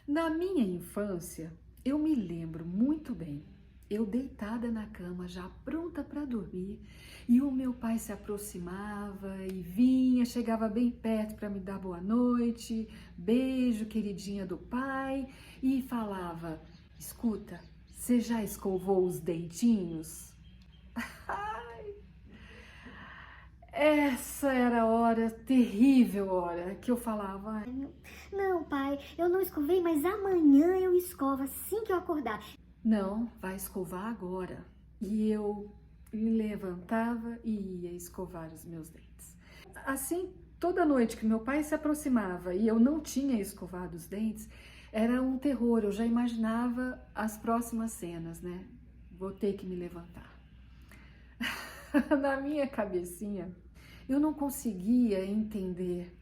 Na minha infância, eu me lembro muito bem, eu deitada na cama, já pronta para dormir, e o meu pai se aproximava e vinha, chegava bem perto para me dar boa noite, beijo, queridinha do pai, e falava: escuta, você já escovou os dentinhos? Essa era a hora, terrível hora, que eu falava: "Ai, Não, pai, eu não escovei, mas amanhã eu escovo assim que eu acordar. não, vai escovar agora." E eu me levantava e ia escovar os meus dentes. Assim, toda noite que meu pai se aproximava e eu não tinha escovado os dentes, era um terror. Eu já imaginava as próximas cenas, né? Vou ter que me levantar. Na minha cabecinha, eu não conseguia entender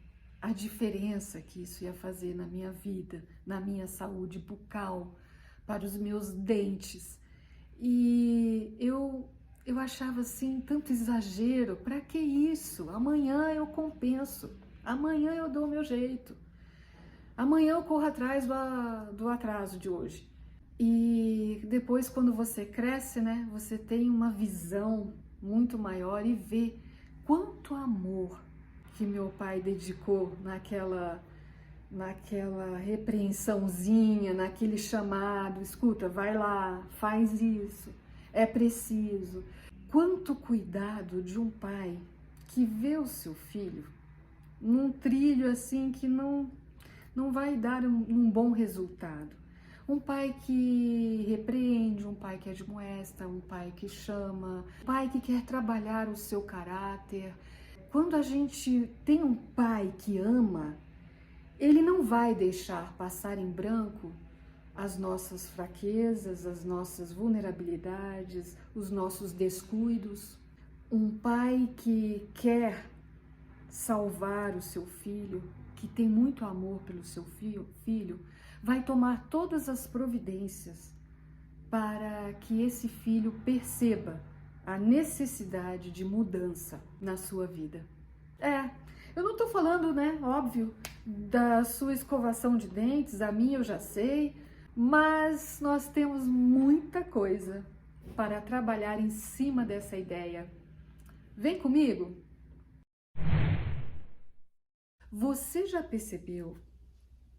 a diferença que isso ia fazer na minha vida, na minha saúde bucal, para os meus dentes. E eu achava assim, tanto exagero, para que isso? Amanhã eu compenso, amanhã eu dou o meu jeito, amanhã eu corro atrás do atraso de hoje. E depois, quando você cresce, né, você tem uma visão muito maior e vê quanto amor que meu pai dedicou naquela repreensãozinha, naquele chamado: escuta, vai lá, faz isso, é preciso. Quanto cuidado de um pai que vê o seu filho num trilho assim que não vai dar um bom resultado. Um pai que repreende, um pai que admoesta, um pai que chama, um pai que quer trabalhar o seu caráter. Quando a gente tem um pai que ama, ele não vai deixar passar em branco as nossas fraquezas, as nossas vulnerabilidades, os nossos descuidos. Um pai que quer salvar o seu filho, que tem muito amor pelo seu filho, vai tomar todas as providências para que esse filho perceba a necessidade de mudança na sua vida. Eu não tô falando, né, óbvio, da sua escovação de dentes, a minha eu já sei, mas nós temos muita coisa para trabalhar em cima dessa ideia. Vem comigo! Você já percebeu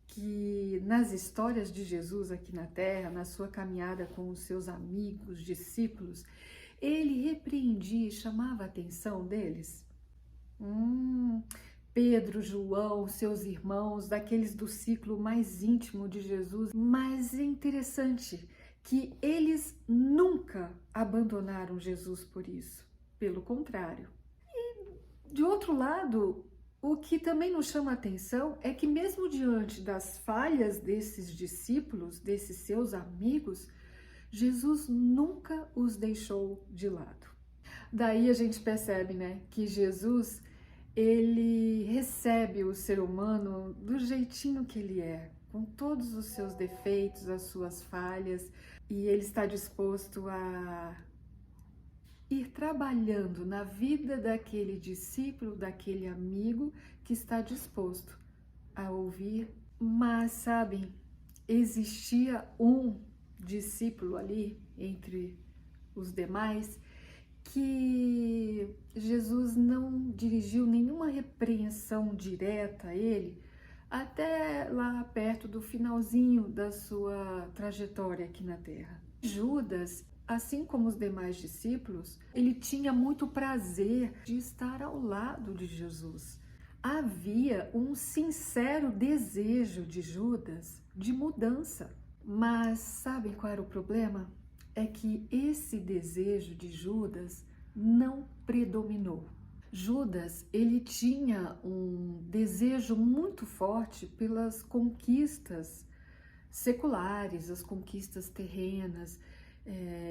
que nas histórias de Jesus aqui na Terra, na sua caminhada com os seus amigos, discípulos, ele repreendia e chamava a atenção deles? Pedro, João, seus irmãos, daqueles do ciclo mais íntimo de Jesus. Mas é interessante que eles nunca abandonaram Jesus por isso. Pelo contrário. De outro lado, o que também nos chama a atenção é que mesmo diante das falhas desses discípulos, desses seus amigos, Jesus nunca os deixou de lado. Daí a gente percebe, né, que Jesus, ele recebe o ser humano do jeitinho que ele é, com todos os seus defeitos, as suas falhas, e ele está disposto a ir trabalhando na vida daquele discípulo, daquele amigo que está disposto a ouvir. Mas, sabem, existia um discípulo ali entre os demais que Jesus não dirigiu nenhuma repreensão direta a ele até lá perto do finalzinho da sua trajetória aqui na Terra. Judas, assim como os demais discípulos, ele tinha muito prazer de estar ao lado de Jesus. Havia um sincero desejo de Judas de mudança. Mas sabem qual era o problema? É que esse desejo de Judas não predominou. Judas, ele tinha um desejo muito forte pelas conquistas seculares, as conquistas terrenas.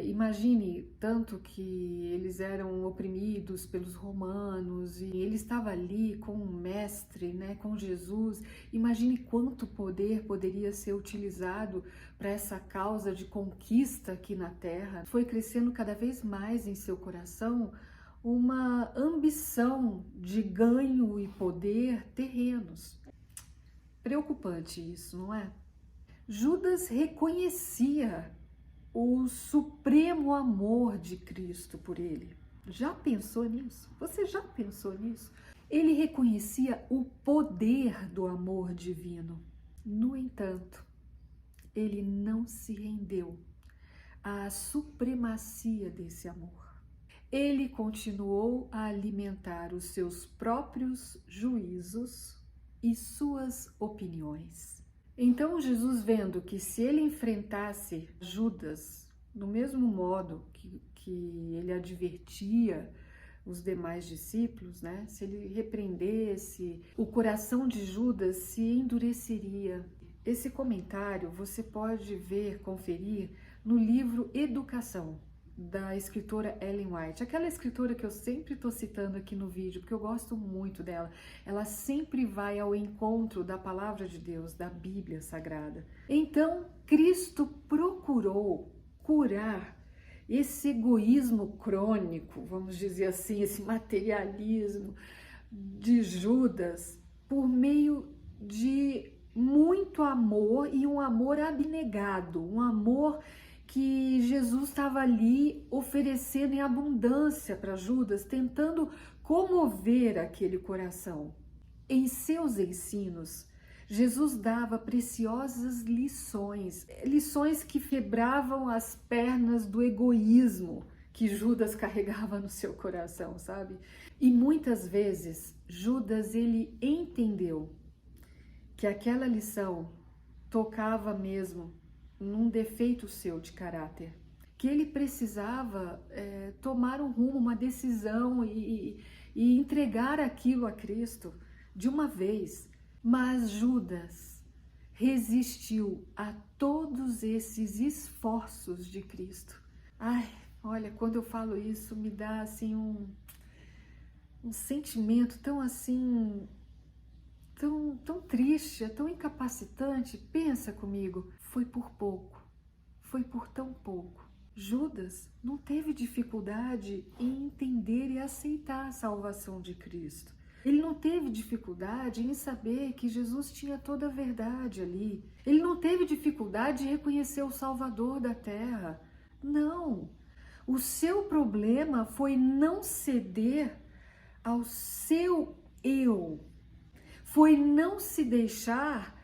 Imagine tanto que eles eram oprimidos pelos romanos e ele estava ali com um mestre, né, com Jesus. Imagine quanto poder poderia ser utilizado para essa causa de conquista aqui na Terra. Foi crescendo cada vez mais em seu coração uma ambição de ganho e poder terrenos. Preocupante isso, não é? Judas reconhecia o supremo amor de Cristo por ele. Já pensou nisso? Você já pensou nisso? Ele reconhecia o poder do amor divino. No entanto, ele não se rendeu à supremacia desse amor. Ele continuou a alimentar os seus próprios juízos e suas opiniões. Então Jesus, vendo que se ele enfrentasse Judas do mesmo modo que ele advertia os demais discípulos, né? Se ele repreendesse, o coração de Judas se endureceria. Esse comentário você pode ver, conferir no livro Educação, da escritora Ellen White, aquela escritora que eu sempre estou citando aqui no vídeo, porque eu gosto muito dela. Ela sempre vai ao encontro da palavra de Deus, da Bíblia Sagrada. Então, Cristo procurou curar esse egoísmo crônico, vamos dizer assim, esse materialismo de Judas, por meio de muito amor e um amor abnegado, um amor que Jesus estava ali oferecendo em abundância para Judas, tentando comover aquele coração. Em seus ensinos, Jesus dava preciosas lições que quebravam as pernas do egoísmo que Judas carregava no seu coração, sabe? E muitas vezes Judas, ele entendeu que aquela lição tocava mesmo num defeito seu de caráter, que ele precisava tomar um rumo, uma decisão e entregar aquilo a Cristo de uma vez. Mas Judas resistiu a todos esses esforços de Cristo. Ai, olha, quando eu falo isso, me dá assim um sentimento tão assim, tão triste, tão incapacitante. Pensa comigo, foi por pouco, foi por tão pouco. Judas não teve dificuldade em entender e aceitar a salvação de Cristo. Ele não teve dificuldade em saber que Jesus tinha toda a verdade ali. Ele não teve dificuldade em reconhecer o Salvador da terra. Não. O seu problema foi não ceder ao seu eu. Foi não se deixar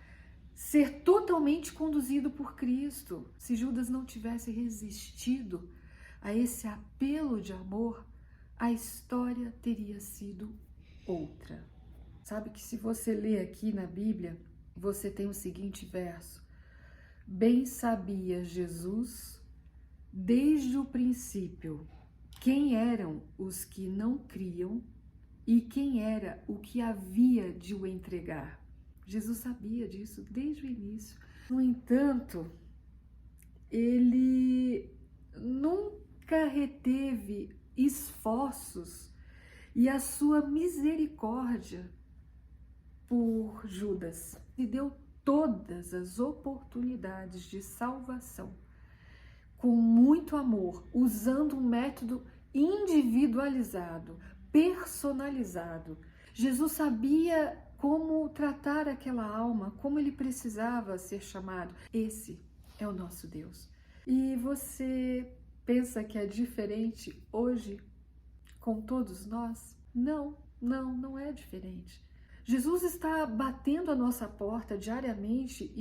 ser totalmente conduzido por Cristo. Se Judas não tivesse resistido a esse apelo de amor, a história teria sido outra. Sabe que se você ler aqui na Bíblia, você tem o seguinte verso: bem sabia Jesus desde o princípio quem eram os que não criam e quem era o que havia de o entregar. Jesus sabia disso desde o início. No entanto, ele nunca reteve esforços e a sua misericórdia por Judas. E deu todas as oportunidades de salvação com muito amor, usando um método individualizado, personalizado. Jesus sabia como tratar aquela alma, como ele precisava ser chamado. Esse é o nosso Deus. E você pensa que é diferente hoje com todos nós? Não é diferente. Jesus está batendo a nossa porta diariamente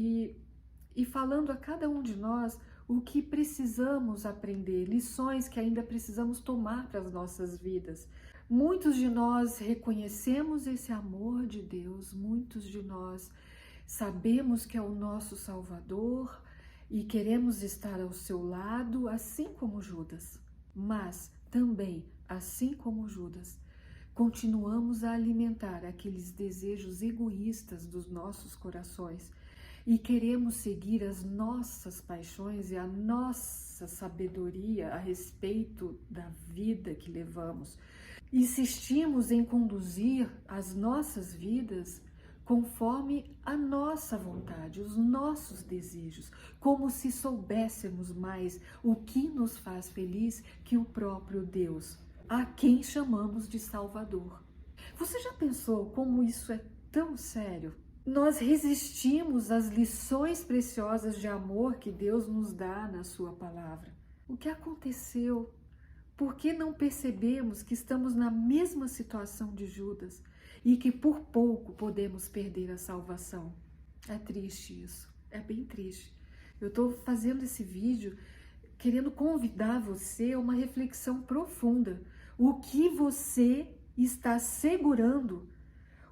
e falando a cada um de nós o que precisamos aprender, lições que ainda precisamos tomar para as nossas vidas. Muitos de nós reconhecemos esse amor de Deus, muitos de nós sabemos que é o nosso Salvador e queremos estar ao seu lado, assim como Judas. Mas também, assim como Judas, continuamos a alimentar aqueles desejos egoístas dos nossos corações e queremos seguir as nossas paixões e a nossa sabedoria a respeito da vida que levamos. Insistimos em conduzir as nossas vidas conforme a nossa vontade, os nossos desejos, como se soubéssemos mais o que nos faz feliz que o próprio Deus, a quem chamamos de Salvador. Você já pensou como isso é tão sério? nós resistimos às lições preciosas de amor que Deus nos dá na sua palavra. O que aconteceu? Por que não percebemos que estamos na mesma situação de Judas e que por pouco podemos perder a salvação? É triste isso, é bem triste. Eu estou fazendo esse vídeo querendo convidar você a uma reflexão profunda. O que você está segurando?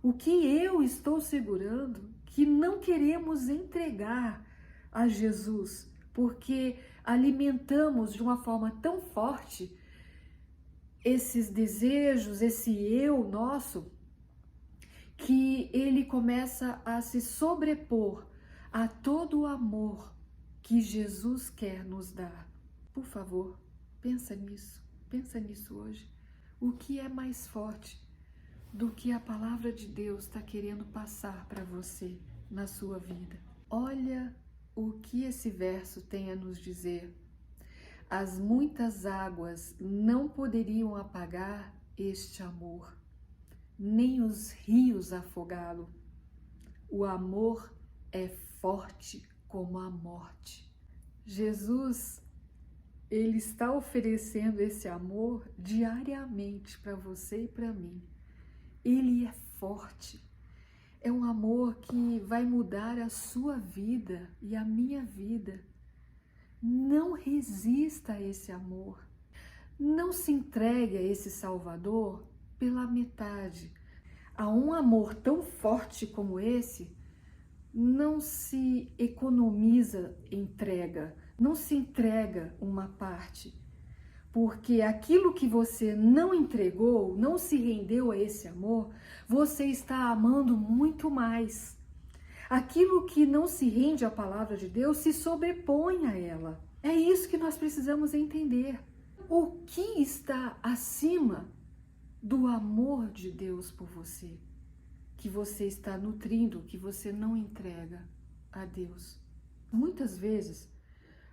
O que eu estou segurando que não queremos entregar a Jesus, porque alimentamos de uma forma tão forte esses desejos, esse eu nosso, que ele começa a se sobrepor a todo o amor que Jesus quer nos dar. Por favor, pensa nisso hoje. O que é mais forte do que a palavra de Deus está querendo passar para você na sua vida? Olha o que esse verso tem a nos dizer. As muitas águas não poderiam apagar este amor, nem os rios afogá-lo. O amor é forte como a morte. Jesus, ele está oferecendo esse amor diariamente para você e para mim. Ele é forte. É um amor que vai mudar a sua vida e a minha vida. Não resista a esse amor. Não se entregue a esse Salvador pela metade. A um amor tão forte como esse, não se economiza entrega, não se entrega uma parte. Porque aquilo que você não entregou, não se rendeu a esse amor, você está amando muito mais. Aquilo que não se rende à palavra de Deus se sobrepõe a ela. É isso que nós precisamos entender. O que está acima do amor de Deus por você, que você está nutrindo, que você não entrega a Deus? Muitas vezes,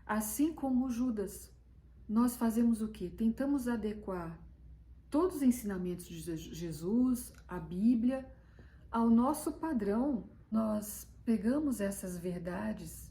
assim como Judas, nós fazemos o quê? Tentamos adequar todos os ensinamentos de Jesus, a Bíblia, ao nosso padrão. Nós pegamos essas verdades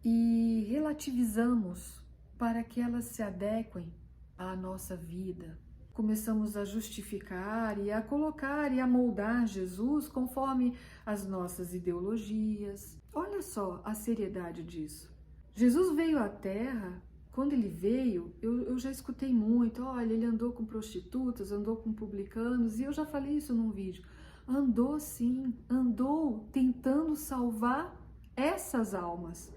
e relativizamos para que elas se adequem à nossa vida. Começamos a justificar e a colocar e a moldar Jesus conforme as nossas ideologias. Olha só a seriedade disso. Jesus veio à Terra. Quando ele veio, eu já escutei muito, olha, ele andou com prostitutas, andou com publicanos, e eu já falei isso num vídeo. Andou sim, andou tentando salvar essas almas,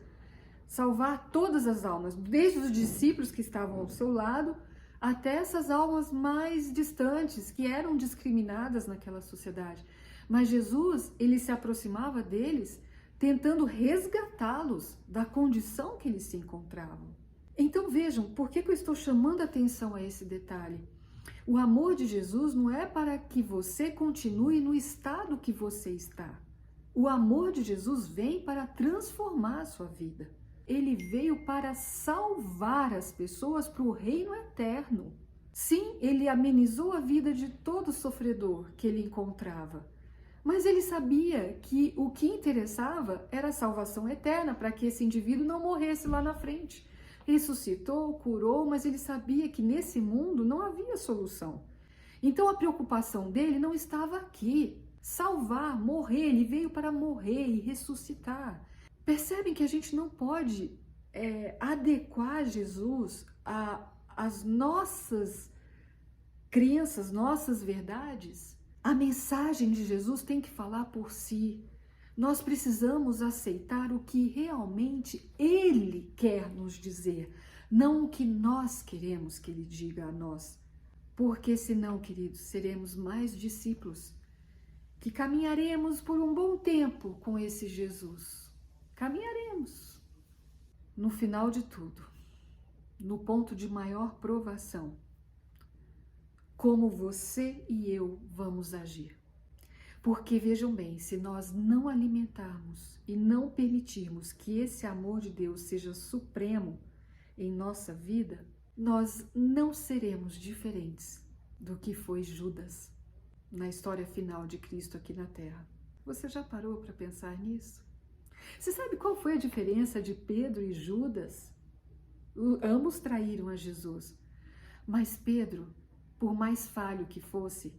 salvar todas as almas, desde os discípulos que estavam ao seu lado, até essas almas mais distantes, que eram discriminadas naquela sociedade. Mas Jesus, ele se aproximava deles, tentando resgatá-los da condição que eles se encontravam. Então vejam, por que eu estou chamando a atenção a esse detalhe? O amor de Jesus não é para que você continue no estado que você está. O amor de Jesus vem para transformar a sua vida. Ele veio para salvar as pessoas para o reino eterno. Sim, ele amenizou a vida de todo sofredor que ele encontrava. Mas ele sabia que o que interessava era a salvação eterna, para que esse indivíduo não morresse lá na frente. Ressuscitou, curou, mas ele sabia que nesse mundo não havia solução. Então a preocupação dele não estava aqui. Salvar, morrer, ele veio para morrer e ressuscitar. Percebem que a gente não pode adequar Jesus às nossas crenças, nossas verdades? A mensagem de Jesus tem que falar por si. Nós precisamos aceitar o que realmente Ele quer nos dizer, não o que nós queremos que Ele diga a nós. Porque senão, queridos, seremos mais discípulos, que caminharemos por um bom tempo com esse Jesus. Caminharemos. No final de tudo, no ponto de maior provação, como você e eu vamos agir. Porque vejam bem, se nós não alimentarmos e não permitirmos que esse amor de Deus seja supremo em nossa vida, nós não seremos diferentes do que foi Judas na história final de Cristo aqui na Terra. Você já parou para pensar nisso? Você sabe qual foi a diferença de Pedro e Judas? Ambos traíram a Jesus, mas Pedro, por mais falho que fosse,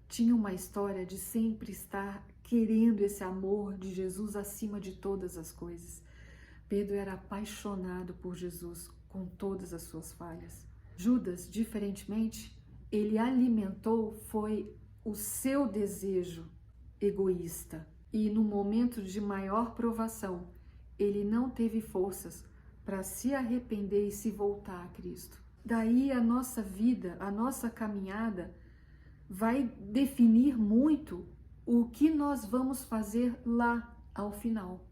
tinha uma história de sempre estar querendo esse amor de Jesus acima de todas as coisas. Pedro era apaixonado por Jesus com todas as suas falhas. Judas, diferentemente, ele alimentou foi o seu desejo egoísta e no momento de maior provação, ele não teve forças para se arrepender e se voltar a Cristo. Daí a nossa vida, a nossa caminhada vai definir muito o que nós vamos fazer lá ao final.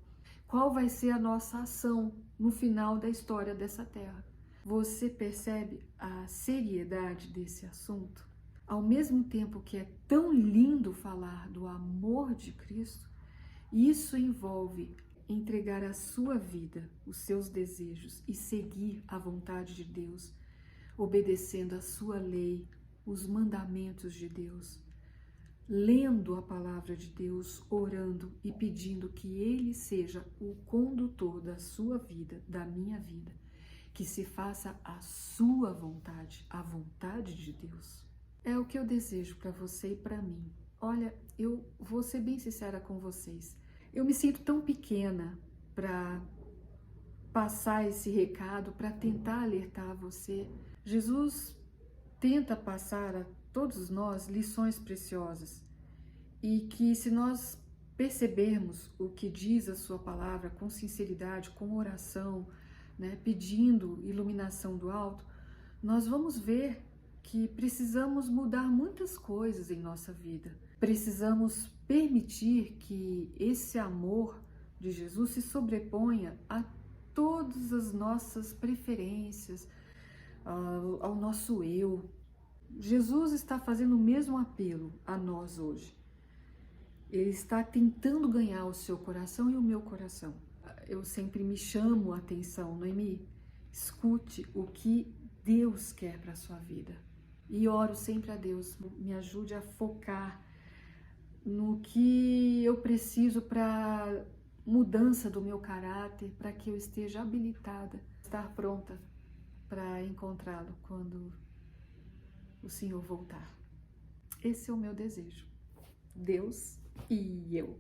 Qual vai ser a nossa ação no final da história dessa terra? Você percebe a seriedade desse assunto? Ao mesmo tempo que é tão lindo falar do amor de Cristo, isso envolve entregar a sua vida, os seus desejos e seguir a vontade de Deus, obedecendo a sua lei, os mandamentos de Deus, lendo a palavra de Deus, orando e pedindo que Ele seja o condutor da sua vida, da minha vida, que se faça a sua vontade, a vontade de Deus. É o que eu desejo para você e para mim. Olha, eu vou ser bem sincera com vocês. Eu me sinto tão pequena para passar esse recado, para tentar alertar você. Jesus tenta passar a todos nós lições preciosas e que se nós percebermos o que diz a sua palavra com sinceridade, com oração, né, pedindo iluminação do alto, nós vamos ver que precisamos mudar muitas coisas em nossa vida. Precisamos permitir que esse amor de Jesus se sobreponha a todas as nossas preferências, ao nosso eu. Jesus está fazendo o mesmo apelo a nós hoje. Ele está tentando ganhar o seu coração e o meu coração. Eu sempre me chamo a atenção, Noemi. Escute o que Deus quer para a sua vida. E oro sempre a Deus, me ajude a focar no que eu preciso para mudança do meu caráter, para que eu esteja habilitada, estar pronta para encontrá-lo quando o Senhor voltar. Esse é o meu desejo. Deus e eu.